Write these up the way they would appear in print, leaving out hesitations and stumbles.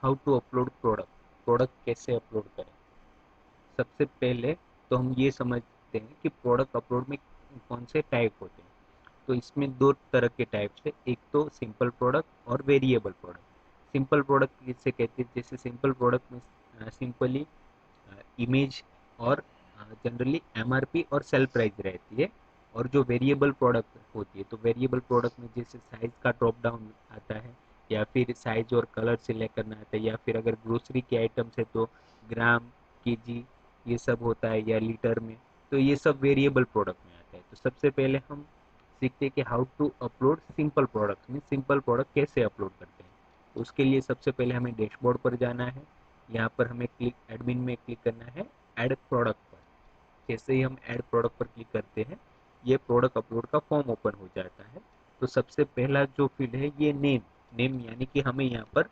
How to upload product, product कैसे upload करें। सबसे पहले तो हम ये समझते हैं कि प्रोडक्ट अपलोड में कौन से टाइप होते हैं। तो इसमें दो तरह के टाइप्स है, एक तो सिंपल प्रोडक्ट और वेरिएबल प्रोडक्ट। सिंपल प्रोडक्ट किसे कहते हैं, जैसे सिंपल प्रोडक्ट में सिंपली इमेज और जनरली एमआरपी और सेल प्राइस रहती है। और जो वेरिएबल प्रोडक्ट होती है, तो वेरिएबल प्रोडक्ट में जैसे साइज का ड्रॉप डाउन आता है, या फिर साइज और कलर सिलेक्ट करना आता है, या फिर अगर ग्रोसरी के आइटम्स है तो ग्राम, केजी, ये सब होता है, या लीटर में। तो ये सब वेरिएबल प्रोडक्ट में आता है। तो सबसे पहले हम सीखते हैं कि how to upload simple product में सिंपल प्रोडक्ट कैसे अपलोड करते हैं। तो उसके लिए सबसे पहले हमें डैशबोर्ड पर जाना है। यहाँ पर हमें क्लिक एडमिन में क्लिक करना है, ऐड प्रोडक्ट पर। जैसे ही हम ऐड प्रोडक्ट पर क्लिक करते हैं, ये प्रोडक्ट अपलोड का फॉर्म ओपन हो जाता है। तो सबसे पहला जो फील्ड है ये नेम, नेम यानी कि हमें यहाँ पर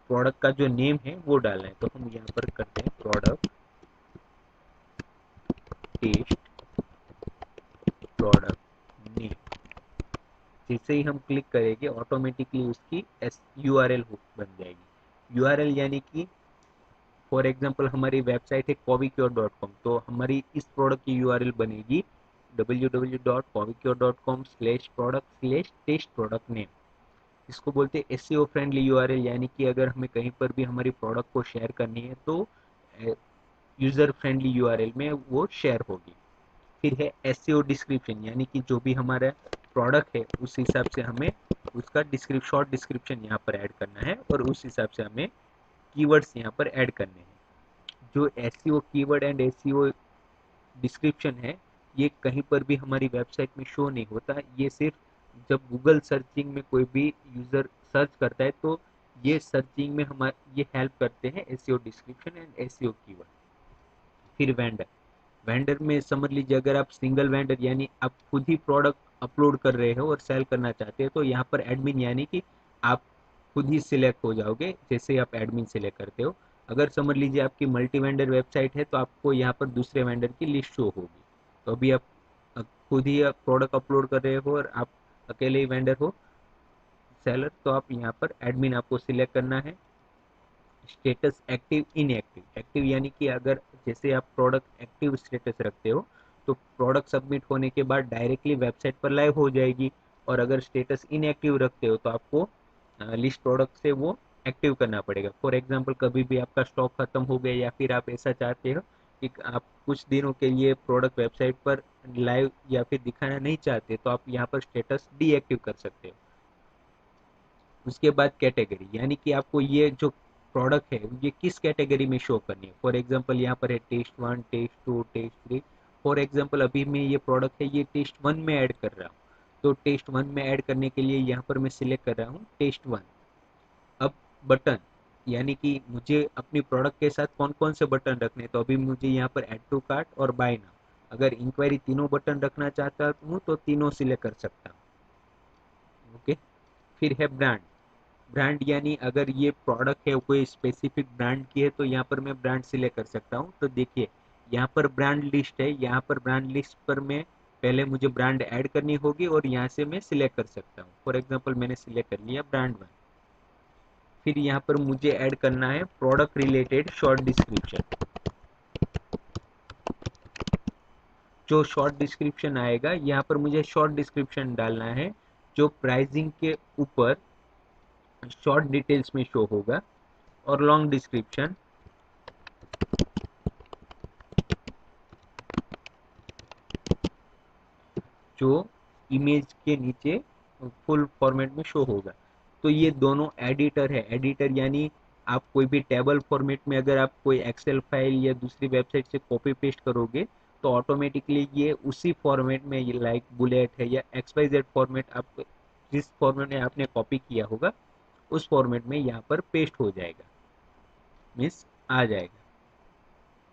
प्रोडक्ट का जो नेम है वो डालना है। तो हम यहाँ पर करते हैं प्रोडक्ट टेस्ट प्रोडक्ट नेम। जैसे ही हम क्लिक करेंगे ऑटोमेटिकली उसकी URL बन जाएगी। URL यानी कि फॉर एग्जांपल हमारी वेबसाइट है covicure.com, तो हमारी इस प्रोडक्ट की URL बनेगी www.covicure.com/product/test product name। इसको बोलते हैं SEO फ्रेंडली URL, यानी कि अगर हमें कहीं पर भी हमारी प्रोडक्ट को शेयर करनी है तो यूजर फ्रेंडली URL में वो शेयर होगी। फिर है SEO डिस्क्रिप्शन, यानी कि जो भी हमारा प्रोडक्ट है उस हिसाब से हमें उसका डिस्क्रिप्शन, शॉर्ट डिस्क्रिप्शन यहाँ पर ऐड करना है, और उस हिसाब से हमें कीवर्ड्स यहाँ पर ऐड करने हैं। जो SEO keyword and SEO description है, ये कहीं पर भी हमारी वेबसाइट में शो नहीं होता। ये सिर्फ जब गूगल सर्चिंग में कोई भी यूजर सर्च करता है तो ये सर्चिंग में हमारे ये हेल्प करते हैं, SEO description and SEO keyword. फिर वेंडर, वेंडर में समझ लीजिए अगर आप सिंगल वेंडर यानी आप खुद ही प्रोडक्ट अपलोड कर रहे हो और सेल करना चाहते हैं, तो यहाँ पर एडमिन यानी कि आप खुद ही सिलेक्ट हो जाओगे जैसे आप एडमिन सिलेक्ट करते हो। अगर समझ लीजिए आपकी मल्टी वेंडर वेबसाइट है तो आपको यहाँ पर दूसरे वेंडर की लिस्ट शो होगी। तो अभी आप खुद ही प्रोडक्ट अपलोड कर रहे हो और आप अकेले ही वेंडर हो, सेलर, तो आप यहाँ पर एडमिन आपको सिलेक्ट करना है। स्टेटस एक्टिव इनएक्टिव, एक्टिव यानी कि अगर जैसे आप प्रोडक्ट एक्टिव स्टेटस रखते हो तो प्रोडक्ट सबमिट होने के बाद डायरेक्टली वेबसाइट पर लाइव हो जाएगी। और अगर स्टेटस इनएक्टिव रखते हो तो आपको लिस्ट प्रोडक्ट से वो एक्टिव करना पड़ेगा। फॉर एग्जांपल कभी भी आपका स्टॉक खत्म हो गया, या फिर आप ऐसा चाहते हो कि आप कुछ दिनों के लिए प्रोडक्ट वेबसाइट पर लाइव या फिर दिखाना नहीं चाहते, तो आप यहाँ पर स्टेटस डीएक्टिव कर सकते हो। उसके बाद कैटेगरी, यानी कि आपको ये जो प्रोडक्ट है ये किस कैटेगरी में शो करनी है। फॉर एग्जांपल यहाँ पर है test 1, test 2, test 3। For example अभी मैं ये प्रोडक्ट है ये टेस्ट 1 में ऐड कर रहा हूँ, तो टेस्ट 1 में ऐड करने के लिए यहाँ पर मैं सिलेक्ट कर रहा हूँ टेस्ट 1। अब बटन, यानी कि मुझे अपनी प्रोडक्ट के साथ कौन कौन से बटन रखने हैं, तो अभी मुझे यहाँ पर ऐड टू कार्ट और बाय नाउ, अगर इंक्वायरी तीनों बटन रखना चाहता हूँ तो तीनों सिलेक्ट कर सकता हूँ। ओके। फिर है ब्रांड, ब्रांड यानी अगर ये प्रोडक्ट है कोई स्पेसिफिक ब्रांड की है तो यहाँ पर मैं ब्रांड सिलेक्ट कर सकता हूँ। तो देखिए यहाँ पर ब्रांड लिस्ट है, यहाँ पर ब्रांड लिस्ट पर मैं पहले मुझे ब्रांड ऐड करनी होगी और यहाँ से मैं सिलेक्ट कर सकता हूँ। फॉर एग्जांपल मैंने सिलेक्ट कर लिया ब्रांड 1। फिर यहाँ पर मुझे ऐड करना है प्रोडक्ट रिलेटेड शॉर्ट डिस्क्रिप्शन। जो शॉर्ट डिस्क्रिप्शन आएगा यहाँ पर मुझे शॉर्ट डिस्क्रिप्शन डालना है जो प्राइसिंग के ऊपर शॉर्ट डिटेल्स में शो होगा, और लॉन्ग डिस्क्रिप्शन जो इमेज के नीचे फुल फॉर्मेट में शो होगा। तो ये दोनों एडिटर है, एडिटर यानी आप कोई भी टेबल फॉर्मेट में अगर आप कोई एक्सेल फाइल या दूसरी वेबसाइट से कॉपी पेस्ट करोगे तो ऑटोमेटिकली ये उसी फॉर्मेट में, ये लाइक बुलेट है या XYZ फॉर्मेट, आप जिस फॉर्मेट में आपने कॉपी किया होगा उस फॉर्मेट में यहाँ पर पेस्ट हो जाएगा, मीन्स आ जाएगा।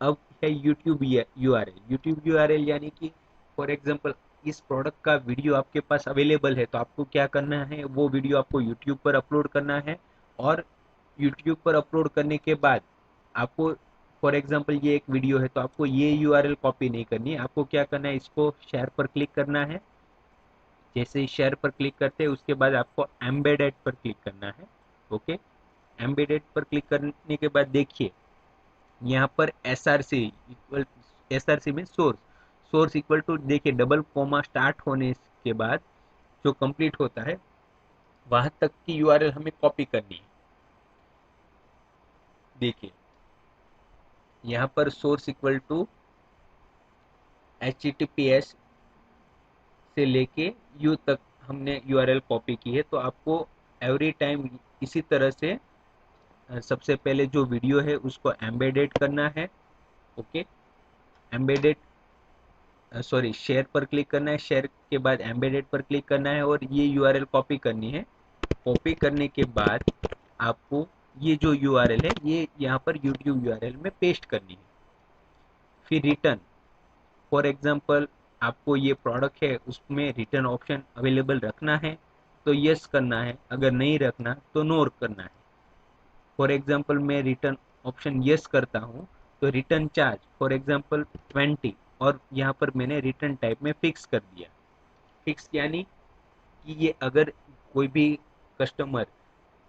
अब है यूट्यूब URL, यूट्यूब URL यानी कि फॉर एग्जांपल इस प्रोडक्ट का वीडियो आपके पास अवेलेबल है तो आपको क्या करना है, वो वीडियो आपको यूट्यूब पर अपलोड करना है। और यूट्यूब पर अपलोड करने के बाद आपको, फॉर एग्जांपल ये एक वीडियो है तो आपको ये URL कॉपी नहीं करनी है, आपको क्या करना है, इसको शेयर पर क्लिक करना है। जैसे ही शेयर पर क्लिक करते हैं उसके बाद आपको एम्बेडेड पर क्लिक करना है। ओके। एम्बेडेड पर क्लिक करने के बाद देखिए यहाँ पर एस आर सी में सोर्स इक्वल टू, देखिए डबल कोमा स्टार्ट होने के बाद जो कंप्लीट होता है वहां तक की यूआरएल हमें कॉपी करनी है। देखिए यहाँ पर सोर्स इक्वल टू HTTPS से लेके यू तक हमने यूआरएल कॉपी की है। तो आपको एवरी टाइम इसी तरह से सबसे पहले जो वीडियो है उसको एम्बेडेड करना है। ओके, एम्बेडेड सॉरी शेयर पर क्लिक करना है, शेयर के बाद एम्बेडेड पर क्लिक करना है और ये यूआरएल कॉपी करनी है। कॉपी करने के बाद आपको ये जो यूआरएल है ये यहाँ पर यूट्यूब यूआरएल में पेस्ट करनी है। फिर रिटर्न, फॉर एग्जांपल आपको ये प्रोडक्ट है उसमें रिटर्न ऑप्शन अवेलेबल रखना है तो यस करना है, अगर नहीं रखना तो नो करना है। फॉर एग्जांपल मैं रिटर्न ऑप्शन यस करता हूँ तो रिटर्न चार्ज फॉर एग्जांपल 20 और यहाँ पर मैंने रिटर्न टाइप में फिक्स कर दिया। फिक्स यानी कि ये अगर कोई भी कस्टमर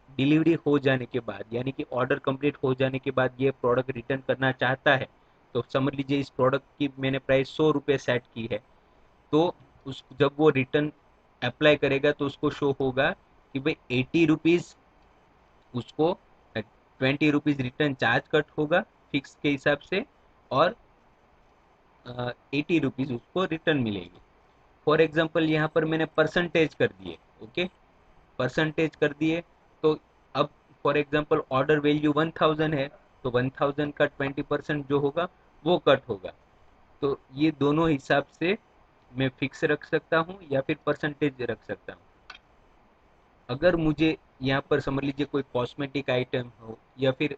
डिलीवरी हो जाने के बाद यानी कि ऑर्डर कंप्लीट हो जाने के बाद ये प्रोडक्ट रिटर्न करना चाहता है तो समझ लीजिए इस प्रोडक्ट की मैंने प्राइस 100 रुपये सेट की है, तो उस जब वो रिटर्न अप्लाई करेगा तो उसको शो होगा कि भाई 80 रुपीज़ उसको 20 रुपीज़ रिटर्न चार्ज कट होगा फिक्स के हिसाब से और 80 रुपीज़ उसको रिटर्न मिलेगी। फॉर एग्जाम्पल यहाँ पर मैंने परसेंटेज कर दिए। ओके, परसेंटेज कर दिए तो अब फॉर एग्जांपल ऑर्डर वैल्यू 1000 है तो 1000 का 20% जो होगा वो कट होगा। तो ये दोनों हिसाब से मैं फिक्स रख सकता हूँ या फिर परसेंटेज रख सकता हूँ। अगर मुझे यहाँ पर समझ लीजिए कोई कॉस्मेटिक आइटम हो या फिर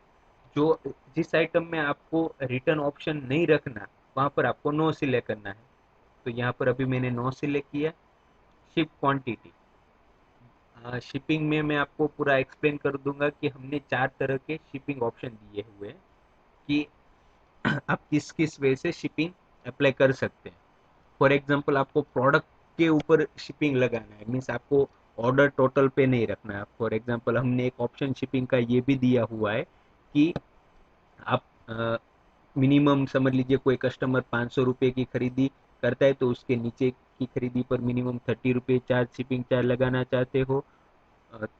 जो जिस आइटम में आपको रिटर्न ऑप्शन नहीं रखना वहाँ पर आपको नो सिलेक्ट करना है। तो यहाँ पर अभी मैंने नो सिलेक्ट किया। शिप क्वांटिटी, शिपिंग में मैं आपको पूरा एक्सप्लेन कर दूंगा कि हमने 4 तरह के शिपिंग ऑप्शन दिए हुए हैं कि आप किस किस वे से शिपिंग अप्लाई कर सकते हैं। फॉर एग्जांपल आपको प्रोडक्ट के ऊपर शिपिंग लगाना है, मीन्स आपको ऑर्डर टोटल पे नहीं रखना है। फॉर एग्जांपल हमने एक ऑप्शन शिपिंग का ये भी दिया हुआ है कि आप मिनिमम समझ लीजिए कोई कस्टमर 500 रुपये की खरीदी करता है तो उसके नीचे की खरीदी पर मिनिमम 30 रुपये चार्ज शिपिंग चार्ज लगाना चाहते हो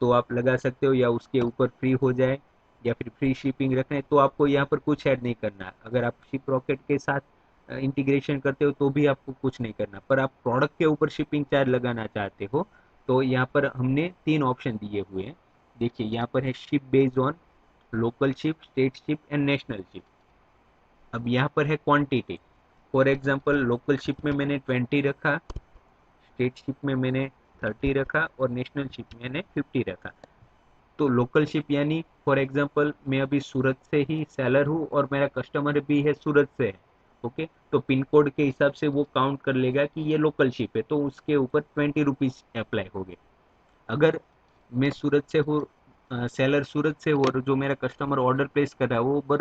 तो आप लगा सकते हो, या उसके ऊपर फ्री हो जाए या फिर फ्री शिपिंग रखना है तो आपको यहाँ पर कुछ ऐड नहीं करना। अगर आप शिप रॉकेट के साथ इंटीग्रेशन करते हो तो भी आपको कुछ नहीं करना, पर आप प्रोडक्ट के ऊपर शिपिंग चार्ज लगाना चाहते हो तो यहाँ पर हमने 3 ऑप्शन दिए हुए हैं। देखिए यहाँ पर है ship based on local ship, state ship and national ship. अब यहाँ पर है quantity, for example local ship में मैंने 20 रखा, स्टेट शिप में मैंने 30 रखा और नेशनल शिप में मैंने 50 रखा। तो लोकल शिप यानी फॉर एग्जांपल मैं अभी सूरत से ही सेलर हूँ और मेरा कस्टमर भी है सूरत से है। ओके, तो पिन कोड के हिसाब से वो काउंट कर लेगा कि ये लोकल शिप है तो उसके ऊपर 20 रुपीज़ अप्लाई हो गए। अगर मैं सूरत से हूँ, सेलर सूरत से हो और जो मेरा कस्टमर ऑर्डर प्लेस कर रहा है वो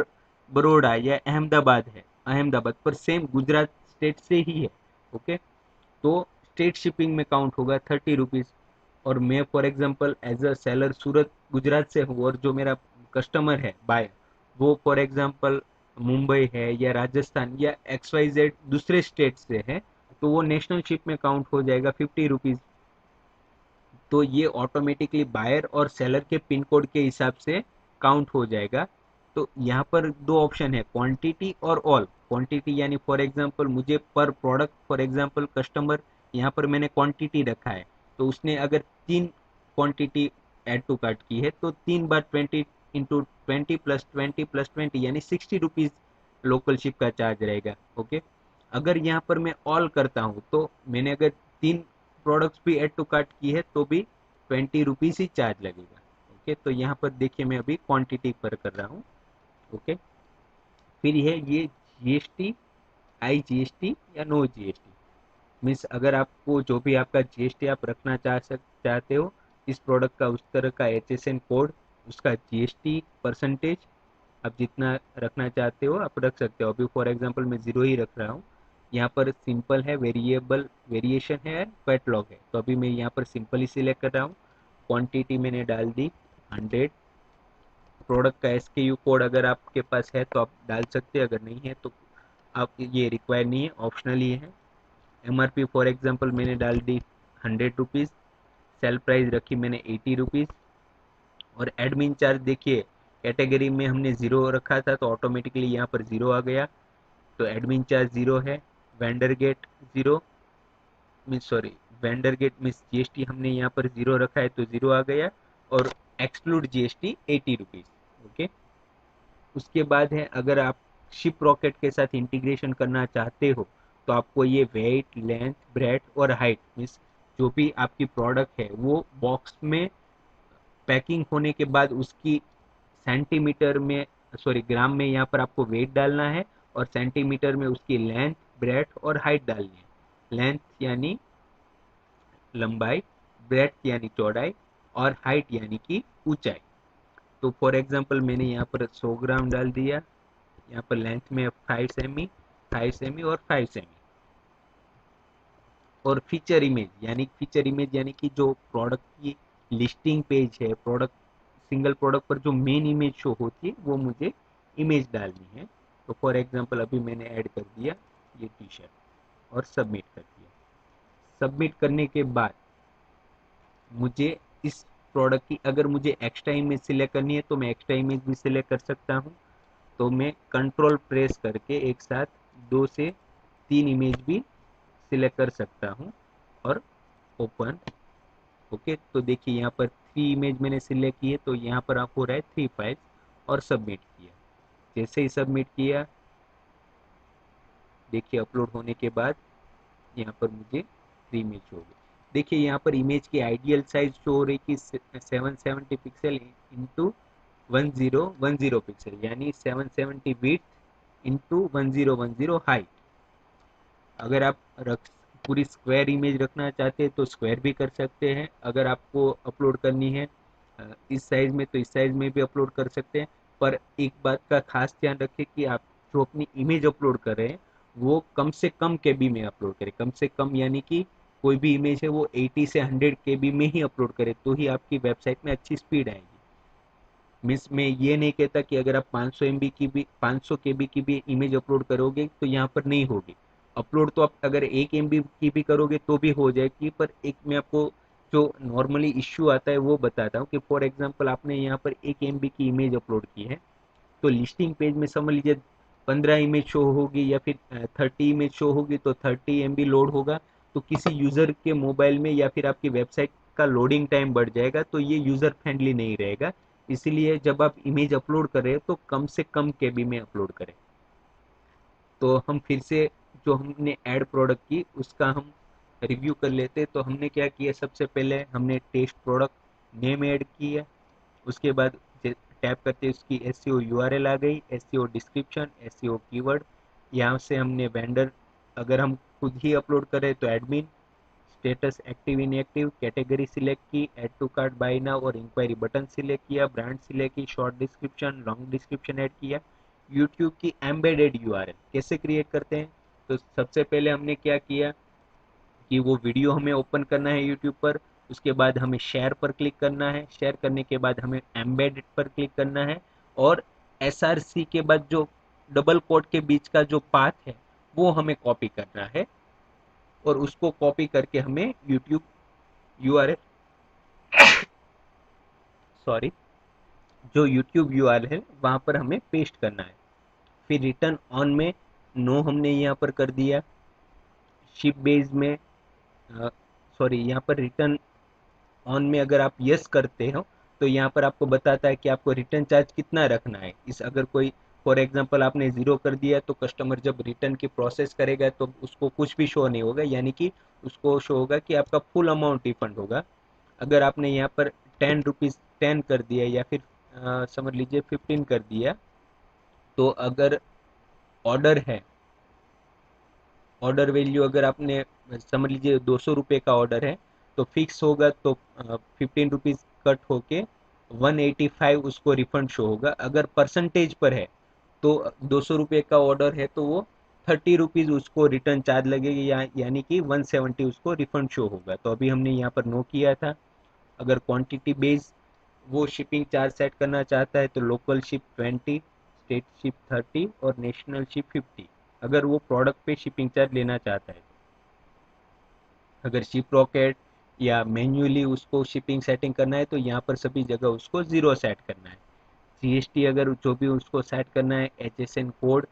बड़ौदा या अहमदाबाद है, अहमदाबाद पर सेम गुजरात स्टेट से ही है। ओके, तो स्टेट शिपिंग में काउंट होगा 30 रुपीज़। और मैं for example as a seller Surat Gujarat से हूँ और जो मेरा कस्टमर है बायर वो फॉर एग्जांपल मुंबई है या राजस्थान या XYZ दूसरे स्टेट से है तो वो नेशनल शिप में काउंट हो जाएगा 50 रुपीज़। तो ये ऑटोमेटिकली बायर और सेलर के पिन कोड के हिसाब से काउंट हो जाएगा। तो यहाँ पर 2 ऑप्शन है, क्वांटिटी और ऑल। क्वांटिटी यानी फॉर एग्जांपल मुझे पर प्रोडक्ट, फॉर एग्जांपल कस्टमर यहाँ पर मैंने क्वांटिटी रखा है तो उसने अगर 3 क्वांटिटी ऐड टू कार्ट की है तो 3 बार 20 × 20 + 20 + 20 यानी 60 रुपीज़ लोकल शिप का चार्ज रहेगा। ओके, अगर यहाँ पर मैं ऑल करता हूँ तो मैंने अगर 3 प्रोडक्ट्स भी ऐड टू कार्ट की है तो भी 20 रुपीज़ ही चार्ज लगेगा। ओके, तो यहाँ पर देखिए मैं अभी क्वांटिटी पर कर रहा हूँ। ओके, फिर है ये GST, IGST या नो GST। मीन्स अगर आपको जो भी आपका GST आप रखना चाहते हो इस प्रोडक्ट का उस तरह का HSN कोड, उसका GST परसेंटेज आप जितना रखना चाहते हो आप रख सकते हो। अभी फॉर एग्जांपल मैं 0 ही रख रहा हूँ। यहाँ पर सिंपल है, वेरिएबल वेरिएशन है, कैटलॉग है, तो अभी मैं यहाँ पर सिंपल ही सिलेक्ट कर रहा हूँ। क्वांटिटी मैंने डाल दी 100, प्रोडक्ट का SKU कोड अगर आपके पास है तो आप डाल सकते हैं, अगर नहीं है तो आप, ये रिक्वायर नहीं है, ऑप्शनल ही है। MRP फॉर एग्जांपल मैंने डाल दी 100 रुपीज़, सेल प्राइस रखी मैंने 80 रुपीज़, और एडमिन चार्ज देखिए कैटेगरी में हमने ज़ीरो रखा था तो ऑटोमेटिकली यहाँ पर ज़ीरो आ गया, तो एडमिन चार्ज ज़ीरो है। Vendor get zero, means sorry, vendor get means GST हमने यहाँ पर ज़ीरो रखा है तो ज़ीरो आ गया, और एक्सक्लूड GST 80 रुपीज़। ओके, उसके बाद है, अगर आप शिप रॉकेट के साथ इंटीग्रेशन करना चाहते हो तो आपको ये वेट, लेंथ, ब्रेथ और हाइट, मीन्स जो भी आपकी प्रोडक्ट है वो बॉक्स में पैकिंग होने के बाद उसकी सेंटीमीटर में, सॉरी ग्राम में यहाँ पर आपको वेट डालना है, और सेंटीमीटर में उसकी लेंथ, ब्रेथ और हाइट डालनी है। लेंथ यानी लंबाई, ब्रेथ यानी चौड़ाई, और हाइट यानी कि ऊंचाई। तो फॉर एग्जांपल मैंने यहाँ पर 100 ग्राम डाल दिया, यहाँ पर लेंथ में 5 सेमी, 5 सेमी और 5 सेमी। और फीचर इमेज यानी कि जो प्रोडक्ट की लिस्टिंग पेज है, प्रोडक्ट, सिंगल प्रोडक्ट पर जो मेन इमेज शो होती है वो मुझे इमेज डालनी है। तो फॉर एग्जांपल अभी मैंने ऐड कर दिया ये टी शर्ट और सबमिट कर दिया। सबमिट करने के बाद मुझे इस प्रोडक्ट की अगर मुझे एक्स्ट्रा इमेज सिलेक्ट करनी है तो मैं एक्स्ट्रा इमेज भी सिलेक्ट कर सकता हूँ। तो मैं कंट्रोल प्रेस करके एक साथ 2 से 3 इमेज भी सिलेक्ट कर सकता हूँ और ओपन। ओके, तो देखिए यहाँ पर 3 इमेज मैंने सिलेक्ट किए, तो यहाँ पर आप हो रहा है 3 फाइल्स, और सबमिट किया। जैसे ही सबमिट किया, देखिए अपलोड होने के बाद यहाँ पर मुझे 3 इमेज हो गई। देखिए यहाँ पर इमेज की आइडियल साइज शो हो रही कि 770 पिक्सल इंटू 1010 पिक्सल, यानी 770 विड्थ इंटू 1010 हाइट। अगर आप रख पूरी स्क्वायर इमेज रखना चाहते हैं तो स्क्वायर भी कर सकते हैं। अगर आपको अपलोड करनी है इस साइज में तो इस साइज में भी अपलोड कर सकते हैं। पर एक बात का खास ध्यान रखें कि आप जो अपनी इमेज अपलोड कर रहे हैं वो कम से कम केबी में अपलोड करें। कम से कम यानी कि कोई भी इमेज है वो 80 से 100 केबी में ही अपलोड करें, तो ही आपकी वेबसाइट में अच्छी स्पीड आएगी। मीन्स मैं ये नहीं कहता कि अगर आप 500 MB की भी, 500 केबी की भी इमेज अपलोड करोगे तो यहाँ पर नहीं होगी अपलोड। तो आप अगर 1 MB की भी करोगे तो भी हो जाएगी। पर एक मैं आपको जो नॉर्मली इश्यू आता है वो बताता हूँ कि फॉर एग्जांपल आपने यहाँ पर 1 MB की इमेज अपलोड की है, तो लिस्टिंग पेज में समझ लीजिए 15 इमेज शो होगी या फिर 30 इमेज शो होगी, तो 30 MB लोड होगा। तो किसी यूज़र के मोबाइल में या फिर आपकी वेबसाइट का लोडिंग टाइम बढ़ जाएगा, तो ये यूज़र फ्रेंडली नहीं रहेगा। इसलिए जब आप इमेज अपलोड करें तो कम से कम केबी में अपलोड करें। तो हम फिर से जो हमने ऐड प्रोडक्ट की उसका हम रिव्यू कर लेते हैं। तो हमने क्या किया, सबसे पहले हमने टेस्ट प्रोडक्ट नेम ऐड किया। उसके बाद टैप करते उसकी SEO URL आ गई, SEO डिस्क्रिप्शन, SEO कीवर्ड। यहाँ से हमने वेंडर, अगर हम खुद ही अपलोड करें तो admin, status active inactive, category select की, add to cart, buy now और इंक्वायरी बटन सिलेक्ट किया, ब्रांड सिलेक्ट की, short description, long description add किया। यूट्यूब की एम्बेडेड URL कैसे क्रिएट करते हैं, तो सबसे पहले हमने क्या किया कि वो वीडियो हमें ओपन करना है यूट्यूब पर। उसके बाद हमें शेयर पर क्लिक करना है, शेयर करने के बाद हमें एम्बेडेड पर क्लिक करना है, और SRC के बाद जो डबल कोट के बीच का जो पाथ है वो हमें कॉपी करना है, और उसको कॉपी करके हमें यूट्यूब URL, सॉरी, जो यूट्यूब URL है वहां पर हमें पेस्ट करना है। फिर रिटर्न ऑन में नो हमने यहाँ पर कर दिया। शिप बेस में, सॉरी, यहाँ पर रिटर्न ऑन में अगर आप यस करते हो तो यहाँ पर आपको बताता है कि आपको रिटर्न चार्ज कितना रखना है। इस अगर कोई फॉर एग्जांपल आपने ज़ीरो कर दिया तो कस्टमर जब रिटर्न की प्रोसेस करेगा तो उसको कुछ भी शो नहीं होगा, यानी कि उसको शो होगा कि आपका फुल अमाउंट रिफंड होगा। अगर आपने यहाँ पर 10 रुपीज़ 10 कर दिया या फिर समझ लीजिए 15 कर दिया, तो अगर ऑर्डर है, ऑर्डर वैल्यू अगर आपने समझ लीजिए 200 रुपये का ऑर्डर है तो फिक्स होगा, तो 15 रुपीज़ कट होके 185 उसको रिफंड शो होगा। अगर परसेंटेज पर है तो 200 रुपये का ऑर्डर है तो वो 30 रुपीज़ उसको रिटर्न चार्ज लगेगी, यानी कि 170 उसको रिफंड शो होगा। तो अभी हमने यहाँ पर नो किया था। अगर क्वांटिटी बेस वो शिपिंग चार्ज सेट करना चाहता है तो लोकल शिप 20, स्टेट शिप 30 और नेशनल शिप 50, अगर वो प्रोडक्ट पे शिपिंग चार्ज लेना चाहता है। अगर शिप रॉकेट या मैन्युअली उसको शिपिंग सेटिंग करना है तो यहाँ पर सभी जगह उसको जीरो सेट करना है। जीएसटी अगर जो भी उसको सेट करना है, एचएसएन कोड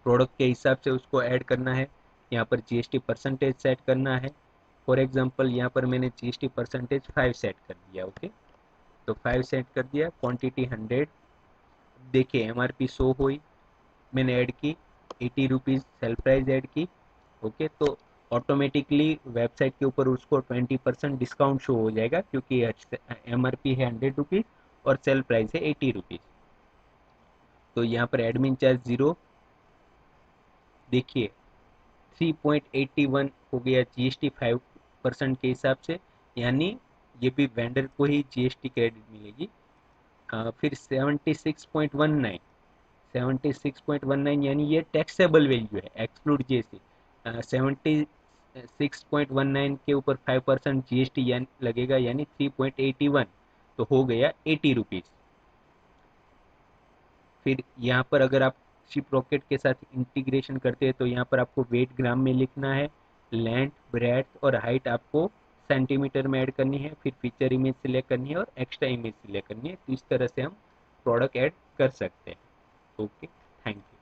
प्रोडक्ट के हिसाब से उसको ऐड करना है। यहाँ पर जीएसटी परसेंटेज सेट करना है। फॉर एग्जांपल यहाँ पर मैंने जीएसटी परसेंटेज 5 सेट कर दिया। ओके, तो 5 सेट कर दिया। क्वांटिटी 100, देखिए एमआरपी शो हुई, मैंने ऐड की 80 रुपीज़ सेल प्राइस ऐड की। ओके, तो ऑटोमेटिकली वेबसाइट के ऊपर उसको 20% डिस्काउंट शो हो जाएगा, क्योंकि एमआरपी है 100 रुपीज़ और सेल प्राइस है 80 रुपीज़। तो यहाँ पर एडमिन चार्ज जीरो, देखिए 3.81 हो गया जीएसटी 5% के हिसाब से, यानी ये भी वेंडर को ही जीएसटी क्रेडिट मिलेगी। फिर 76.19, 76.19 यानी ये टैक्सेबल वैल्यू है, एक्सक्लूड जीएसटी। 76.19 के ऊपर 5% जीएसटी लगेगा, यानी 3.81, तो हो गया 80 रुपीज़। फिर यहाँ पर अगर आप शिप रॉकेट के साथ इंटीग्रेशन करते हैं तो यहाँ पर आपको वेट ग्राम में लिखना है, लेंथ ब्रेड्थ और हाइट आपको सेंटीमीटर में ऐड करनी है, फिर फीचर इमेज सिलेक्ट करनी है और एक्स्ट्रा इमेज सिलेक्ट करनी है। तो इस तरह से हम प्रोडक्ट ऐड कर सकते हैं। Okay, thank you.